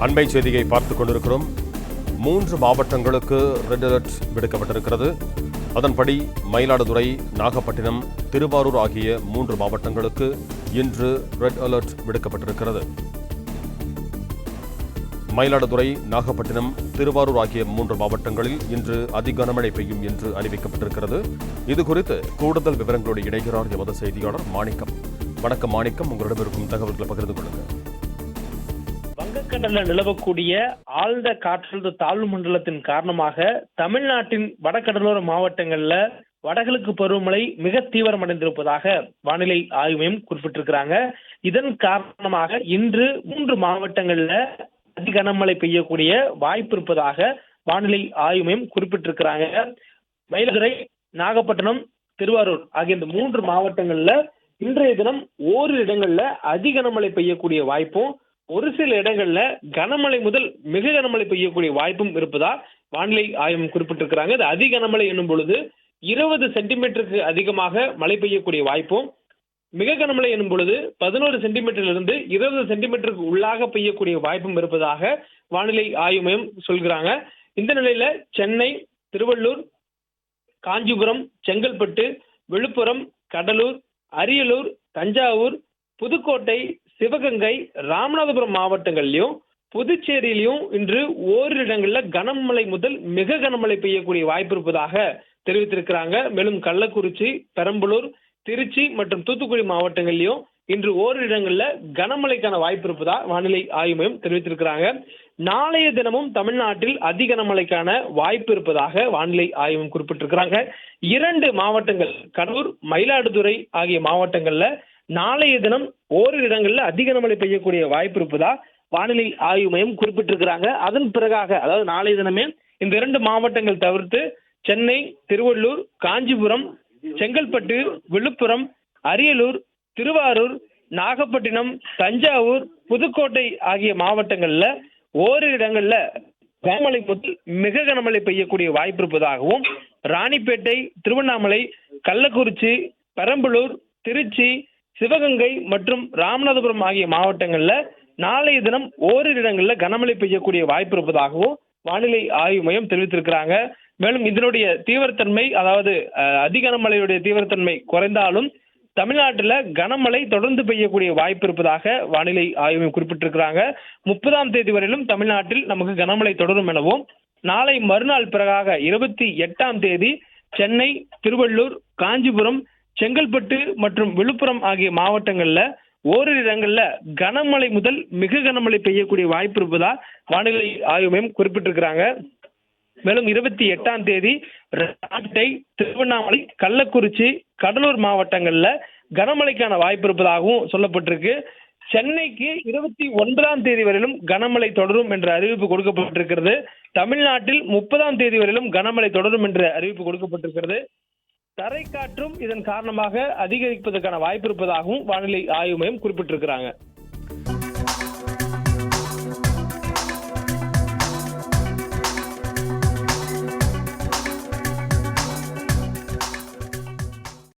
அண்மை செய்தியை பார்த்துக் கொண்டிருக்கிறோம். 3 மாவட்டங்களுக்கு ரெட் அலர்ட் விடுக்கப்பட்டிருக்கிறது. அதன்படி மயிலாடுதுறை, நாகப்பட்டினம், திருவாரூர் ஆகிய 3 மாவட்டங்களுக்கு இன்று ரெட் அலர்ட் விடுக்கப்பட்டிருக்கிறது. மயிலாடுதுறை, நாகப்பட்டினம், திருவாரூர் ஆகிய 3 மாவட்டங்களில் இன்று அதி கனமழை பெய்யும் என்று அறிவிக்கப்பட்டிருக்கிறது. இதுகுறித்து கூடுதல் விவரங்களோடு இணைகிறார் எமது செய்தியாளர் மாணிக்கம். வணக்கம் மாணிக்கம், உங்களிடம் இருக்கும் தகவல்களை பகிர்ந்து கொள்ளுங்கள். வங்கக்கடலில் நிலவக்கூடிய ஆழ்ந்த காற்றழுத்த தாழ்வு மண்டலத்தின் காரணமாக தமிழ்நாட்டின் வடகடலோர மாவட்டங்கள்ல வடகிழக்கு பருவமழை மிக தீவிரமடைந்திருப்பதாக வானிலை ஆய்வு மையம் குறிப்பிட்டிருக்கிறாங்க. இதன் காரணமாக இன்று 3 மாவட்டங்கள்ல அதி கனமழை பெய்யக்கூடிய வாய்ப்பு இருப்பதாக வானிலை ஆய்வு மையம் குறிப்பிட்டிருக்கிறாங்க. மயிலாடுதுறை, நாகப்பட்டினம், திருவாரூர் ஆகிய இந்த 3 மாவட்டங்கள்ல இன்றைய தினம் ஓரிரு இடங்கள்ல அதி கனமழை பெய்யக்கூடிய வாய்ப்பும், ஒரு சில இடங்கள்ல கனமழை முதல் மிக கனமழை பெய்யக்கூடிய வாய்ப்பும் இருப்பதா வானிலை ஆய்வு குறிப்பிட்டிருக்கிறாங்க. இது அதி கனமழை என்னும் பொழுது 20 சென்டிமீட்டருக்கு அதிகமாக மழை பெய்யக்கூடிய வாய்ப்பும், மிக கனமழை என்னும் பொழுது 11 சென்டிமீட்டரிலிருந்து 20 சென்டிமீட்டருக்கு உள்ளாக பெய்யக்கூடிய வாய்ப்பும் இருப்பதாக வானிலை ஆய்வு மையம் சொல்கிறாங்க. இந்த நிலையில சென்னை, திருவள்ளூர், காஞ்சிபுரம், செங்கல்பட்டு, விழுப்புரம், கடலூர், அரியலூர், தஞ்சாவூர், புதுக்கோட்டை, சிவகங்கை, ராமநாதபுரம் மாவட்டங்கள்லயும் புதுச்சேரியிலையும் இன்று ஓரிரு இடங்கள்ல கனமழை முதல் மிக கனமழை பெய்யக்கூடிய வாய்ப்பு இருப்பதாக தெரிவித்திருக்கிறாங்க. மேலும் கள்ளக்குறிச்சி, பெரம்பலூர், திருச்சி மற்றும் தூத்துக்குடி மாவட்டங்கள்லயும் இன்று ஓரிரு இடங்கள்ல கனமழைக்கான வாய்ப்பு இருப்பதா வானிலை ஆய்வு மையம் தெரிவித்திருக்கிறாங்க. நாளைய தினமும் தமிழ்நாட்டில் அதி கனமழைக்கான வாய்ப்பு இருப்பதாக வானிலை ஆய்வு குறிப்பிட்டிருக்கிறாங்க. 2 மாவட்டங்கள், கடலூர், மயிலாடுதுறை ஆகிய மாவட்டங்கள்ல நாளைய தினம் ஓரிரு இடங்கள்ல அதிக கனமழை பெய்யக்கூடிய வாய்ப்பு இருப்பதா வானிலை ஆய்வு மையம் குறிப்பிட்டிருக்கிறாங்க. அதன் பிறகாக, அதாவது நாளைய தினமே இந்த 2 மாவட்டங்கள் தவிர்த்து சென்னை, திருவள்ளூர், காஞ்சிபுரம், செங்கல்பட்டு, விழுப்புரம், அரியலூர், திருவாரூர், நாகப்பட்டினம், தஞ்சாவூர், புதுக்கோட்டை ஆகிய மாவட்டங்கள்ல ஓரிரு இடங்கள்ல கனமழை முதல் மிக கனமழை பெய்யக்கூடிய வாய்ப்பு இருப்பதாகவும், ராணிப்பேட்டை, திருவண்ணாமலை, கள்ளக்குறிச்சி, பெரம்பலூர், திருச்சி, சிவகங்கை மற்றும் ராமநாதபுரம் ஆகிய மாவட்டங்கள்ல நாளைய தினம் ஓரிரு இடங்கள்ல கனமழை பெய்யக்கூடிய வாய்ப்பு இருப்பதாகவும் வானிலை ஆய்வு மையம் தெரிவித்திருக்கிறாங்க. மேலும் இதனுடைய தீவிரத்தன்மை, அதாவது அதி கனமழையுடைய தீவிரத்தன்மை குறைந்தாலும் தமிழ்நாட்டில் கனமழை தொடர்ந்து பெய்யக்கூடிய வாய்ப்பு இருப்பதாக வானிலை ஆய்வு மையம் குறிப்பிட்டிருக்கிறாங்க. 30ஆம் தேதி வரையிலும் தமிழ்நாட்டில் நமக்கு கனமழை தொடரும் எனவும், நாளை மறுநாள் பிறகாக 28ஆம் தேதி சென்னை, திருவள்ளூர், காஞ்சிபுரம், செங்கல்பட்டு மற்றும் விழுப்புரம் ஆகிய மாவட்டங்கள்ல ஓரிரு இடங்கள்ல கனமழை முதல் மிக கனமழை பெய்யக்கூடிய வாய்ப்பு இருப்பதா வானிலை ஆய்வு மையம் குறிப்பிட்டிருக்கிறாங்க. மேலும் 28ஆம் தேதி ராணிப்பேட்டை, திருவண்ணாமலை, கள்ளக்குறிச்சி, கடலூர் மாவட்டங்கள்ல கனமழைக்கான வாய்ப்பு இருப்பதாகவும் சொல்லப்பட்டிருக்கு. சென்னைக்கு 29ஆம் தேதி வரையிலும் கனமழை தொடரும் என்ற அறிவிப்பு கொடுக்கப்பட்டிருக்கிறது. தமிழ்நாட்டில் 30ஆம் தேதி வரையிலும் கனமழை தொடரும் என்ற அறிவிப்பு கொடுக்கப்பட்டிருக்கிறது. தரைக்காற்றும் இதன் காரணமாக அதிகரிப்பதற்கான வாய்ப்பு இருப்பதாகவும் வானிலை ஆய்வு மையம் குறிப்பிட்டிருக்கிறாங்க.